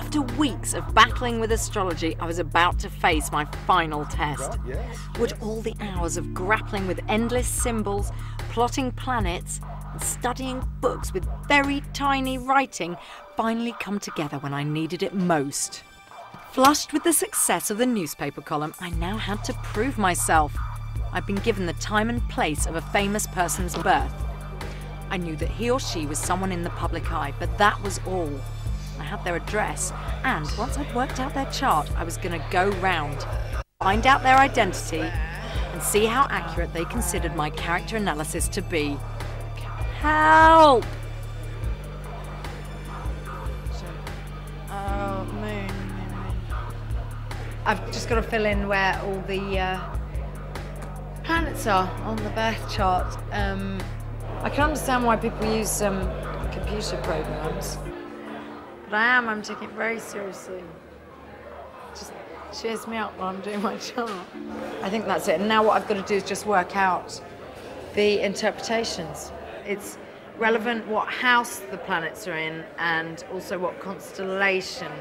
After weeks of battling with astrology, I was about to face my final test. Right, yes. Would all the hours of grappling with endless symbols, plotting planets, and studying books with very tiny writing finally come together when I needed it most? Flushed with the success of the newspaper column, I now had to prove myself. I'd been given the time and place of a famous person's birth. I knew that he or she was someone in the public eye, but that was all. I had their address, and once I'd worked out their chart, I was going to go round, find out their identity, and see how accurate they considered my character analysis to be. Help! Oh, moon. I've just got to fill in where all the planets are on the birth chart. I can understand why people use computer programs, but I'm taking it very seriously. Just cheers me up while I'm doing my chart. I think that's it. And now what I've got to do is just work out the interpretations. It's relevant what house the planets are in and also what constellation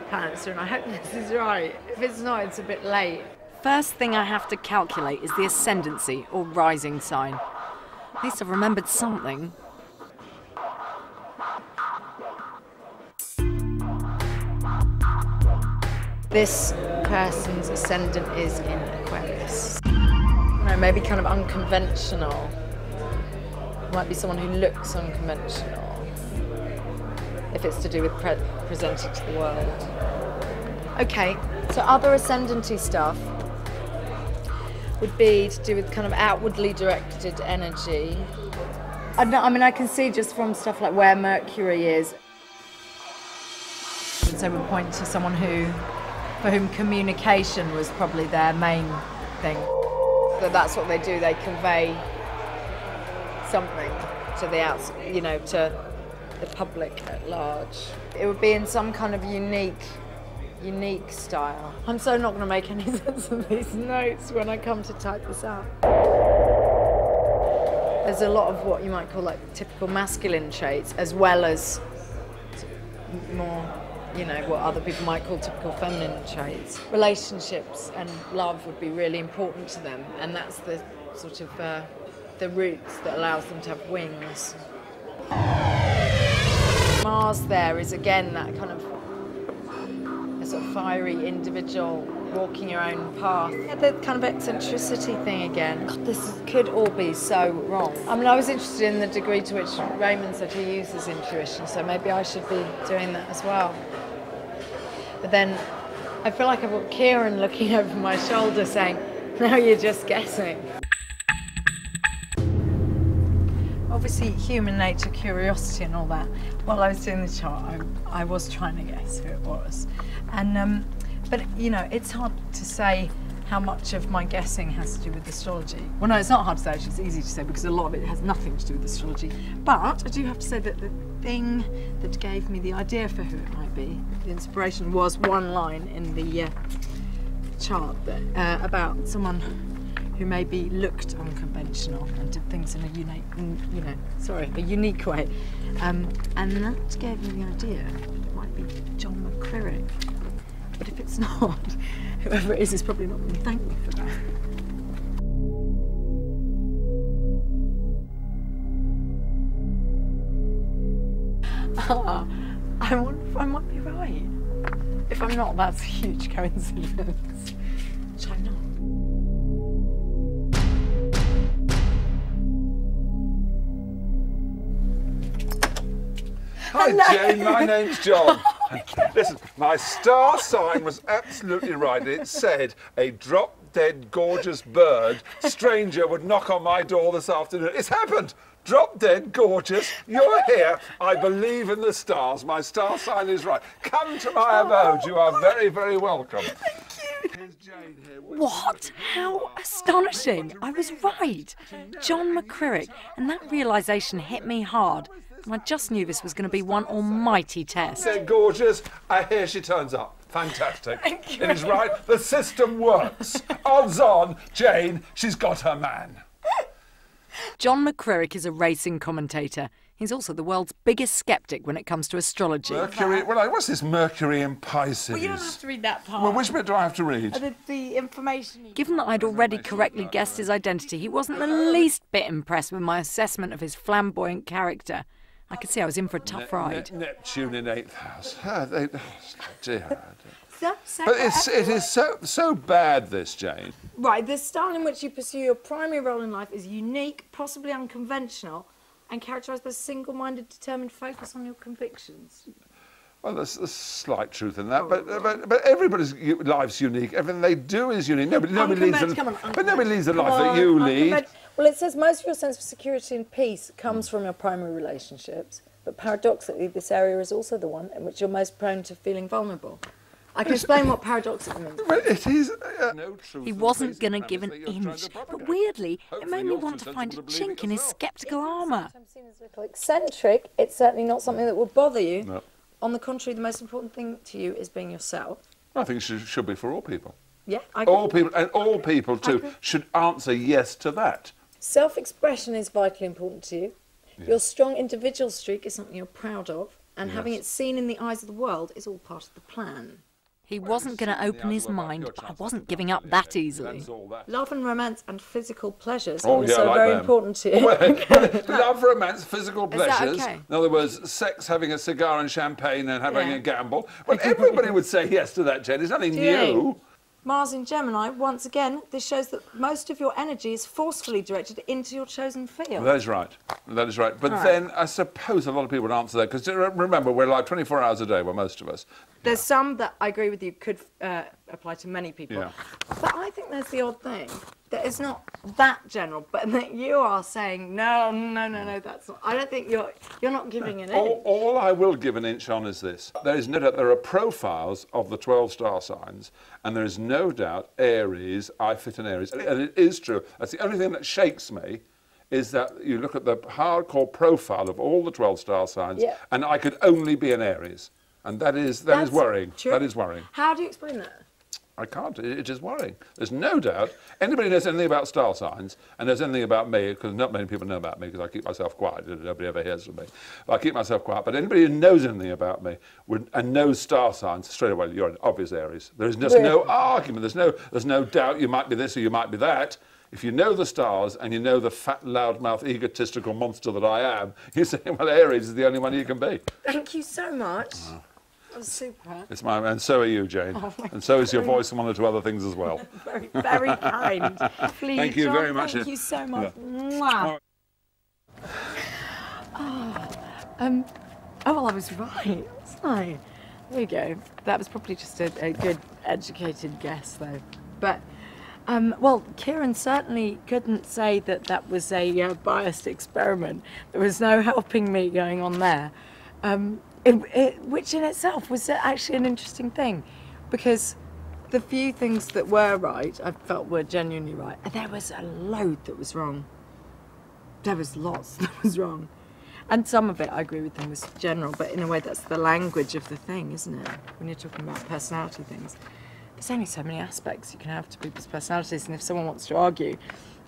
planets are in. I hope this is right. If it's not, it's a bit late. First thing I have to calculate is the ascendancy or rising sign. At least I've remembered something. This person's ascendant is in Aquarius. No, maybe kind of unconventional. Might be someone who looks unconventional. If it's to do with presenting to the world. Okay, so other ascendancy stuff would be to do with kind of outwardly directed energy. I mean, I can see just from stuff like where Mercury is. And so we point to someone for whom communication was probably their main thing. So that's what they do, they convey something to the outside, you know, to the public at large. It would be in some kind of unique style. I'm so not going to make any sense of these notes when I come to type this out. There's a lot of what you might call like typical masculine traits, as well as more, you know, what other people might call typical feminine traits. Relationships and love would be really important to them, and that's the sort of the roots that allows them to have wings. Mars there is again that kind of a sort of fiery individual walking your own path. Yeah, the kind of eccentricity thing again. God, this could all be so wrong. I mean, I was interested in the degree to which Raymond said he uses intuition, so maybe I should be doing that as well. But then I feel like I've got Kieran looking over my shoulder saying, "No, you're just guessing." Obviously, human nature, curiosity and all that. While I was doing the chart, I was trying to guess who it was. And, but, you know, it's hard to say how much of my guessing has to do with astrology. Well, no, it's not hard to say, actually, it's easy to say because a lot of it has nothing to do with astrology. But I do have to say that the thing that gave me the idea for who it might be, the inspiration, was one line in the chart that, about someone who maybe looked unconventional and did things in a unique way. And that gave me the idea it might be John McCririck. But if it's not, whoever it is probably not going to thank me for that. I wonder if I might be right. If I'm not, that's a huge coincidence. Which I'm not. Hi Jane, my name's John. Listen, my star sign was absolutely right. It said a drop-dead gorgeous bird stranger would knock on my door this afternoon. It's happened! Drop-dead gorgeous, you're here. I believe in the stars. My star sign is right. Come to my abode. You are very, very welcome. Thank you. Here's Jane here. What? How astonishing. I was right. John McCririck. And that realisation hit me hard. And I just knew this was going to be one almighty test. Said gorgeous. Here she turns up. Fantastic. Thank you. It is right. The system works. Odds on, Jane, she's got her man. John McCririck is a racing commentator. He's also the world's biggest sceptic when it comes to astrology. Mercury, well, what's this Mercury in Pisces? Well, you don't have to read that part. Well, which bit do I have to read? The information. Given that I'd already correctly guessed his identity, he wasn't the least bit impressed with my assessment of his flamboyant character. I could see I was in for a tough ride. Neptune in 8th house. Dear. But But it is so bad, this, Jane. Right, the style in which you pursue your primary role in life is unique, possibly unconventional, and characterised by a single-minded, determined focus on your convictions. Well, there's a slight truth in that, but everybody's life's unique. Everything they do is unique. Nobody leads the life that you lead. Well, it says most of your sense of security and peace comes from your primary relationships, but paradoxically, this area is also the one in which you're most prone to feeling vulnerable. I can explain what paradoxically means. Well, it is no truth. He wasn't going to give an inch, but weirdly, it made me want to find a chink in his sceptical armour. I'm seen as a little eccentric. It's certainly not something that will bother you. No. On the contrary, the most important thing to you is being yourself. I think it should be for all people. Yeah, I agree. All people, and all people too, should answer yes to that. Self-expression is vitally important to you. Yes. Your strong individual streak is something you're proud of, and having it seen in the eyes of the world is all part of the plan. He wasn't going to open his mind, but I wasn't giving up that easily. Love and romance and physical pleasures are Oh, also like very them. important to you. Love, romance, physical Is that pleasures. okay? In other words, sex, having a cigar and champagne and having a gamble. Well, everybody would say yes to that, Jane. It's nothing new. Mars in Gemini, once again, this shows that most of your energy is forcefully directed into your chosen field. That is right. That is right. But then I suppose a lot of people would answer that, because remember, we're like 24 hours a day, well, most of us. There's some that I agree with you could apply to many people. Yeah. But I think there's the odd thing that it's not that general, but that you are saying, no, that's not. I don't think you're not giving an inch. All I will give an inch on is this. There is no doubt there are profiles of the 12 star signs, and there is no doubt Aries, I fit in Aries. And it is true. That's the only thing that shakes me, is that you look at the hardcore profile of all the 12 star signs, and I could only be an Aries. And that is worrying. True. That is worrying. How do you explain that? I can't. It is worrying. There's no doubt. Anybody knows anything about star signs and knows anything about me, because not many people know about me, because I keep myself quiet. Nobody ever hears from me. I keep myself quiet. But anybody who knows anything about me and knows star signs, straight away, you're an obvious Aries. There's just no argument. There's no doubt you might be this or you might be that. If you know the stars and you know the fat, loudmouth, egotistical monster that I am, you say, well, Aries is the only one you can be. Thank you so much. That was super. It's and so are you, Jane. And so is your voice and one or two other things as well. Very, very kind. Please, Thank you John, very much. Thank you so much. Yeah. Oh, well, I was right, wasn't I? There you go. That was probably just a good, educated guess, though. But, well, Kieran certainly couldn't say that was a biased experiment. There was no helping me going on there. Which in itself was actually an interesting thing, because the few things that were right, I felt were genuinely right. And there was a load that was wrong. There was lots that was wrong. And some of it, I agree with them, was general, but in a way that's the language of the thing, isn't it? When you're talking about personality things. There's only so many aspects you can have to people's personalities, and if someone wants to argue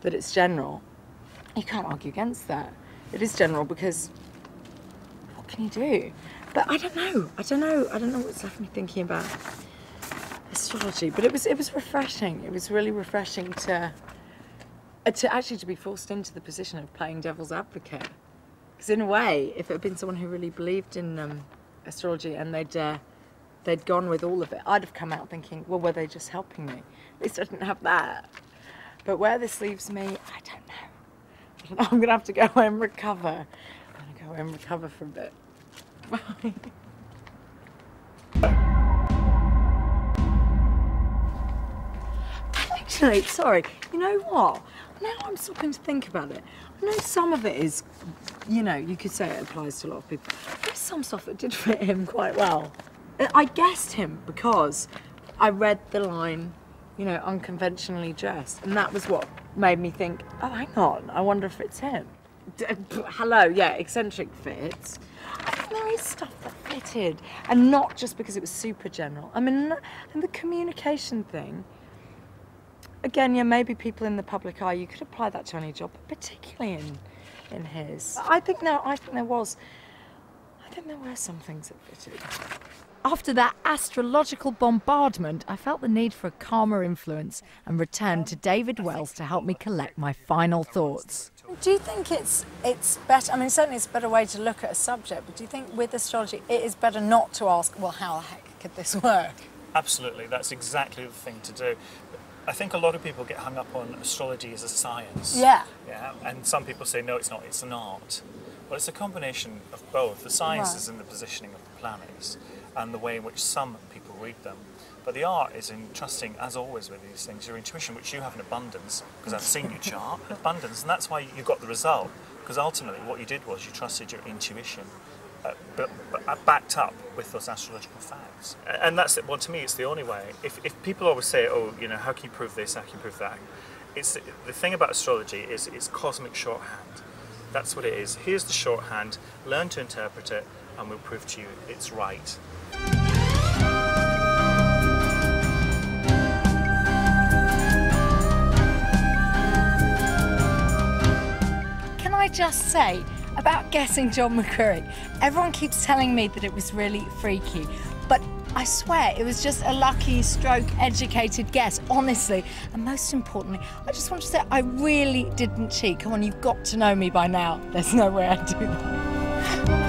that it's general, you can't argue against that. It is general because what can you do? But I don't know what's left me thinking about astrology. But it was refreshing. It was really refreshing to actually be forced into the position of playing devil's advocate. Because in a way, if it had been someone who really believed in astrology and they'd gone with all of it, I'd have come out thinking, well, were they just helping me? At least I didn't have that. But where this leaves me, I don't know. I'm going to have to go away and recover. I'm going to go away and recover for a bit. Bye. Actually, sorry, you know what? Now I'm stopping to think about it. I know some of it is, you could say it applies to a lot of people. There's some stuff that did fit him quite well. I guessed him because I read the line, unconventionally dressed. And that was what made me think, oh, hang on, I wonder if it's him. Hello, yeah, eccentric fits. I think there is stuff that fitted. And not just because it was super general. I mean, and the communication thing, again, maybe people in the public eye, you could apply that to any job, but particularly in in his. I think there were some things that fitted. After that astrological bombardment, I felt the need for a calmer influence and returned to David Wells to help me collect my final thoughts. Do you think it's better, I mean, certainly it's a better way to look at a subject, but do you think with astrology it is better not to ask, well, how the heck could this work? Absolutely, that's exactly the thing to do. I think a lot of people get hung up on astrology as a science. Yeah. Yeah, and some people say, no, it's not, it's an art. Well, it's a combination of both. The science is in the positioning of the planets and the way in which some people read them. But the art is in trusting, as always with these things, your intuition, which you have in abundance, because I've seen your chart, in abundance, and that's why you got the result. Because ultimately what you did was you trusted your intuition, but backed up with those astrological facts. And that's it. Well, to me, it's the only way. If people always say, oh, you know, how can you prove this, how can you prove that? It's the thing about astrology is it's cosmic shorthand. That's what it is. Here's the shorthand, learn to interpret it, and we'll prove to you it's right. Can I just say, about guessing John McCurry, everyone keeps telling me that it was really freaky, but I swear it was just a lucky stroke educated guess, honestly. And most importantly, I just want to say I really didn't cheat. Come on, you've got to know me by now. There's no way I'd do that.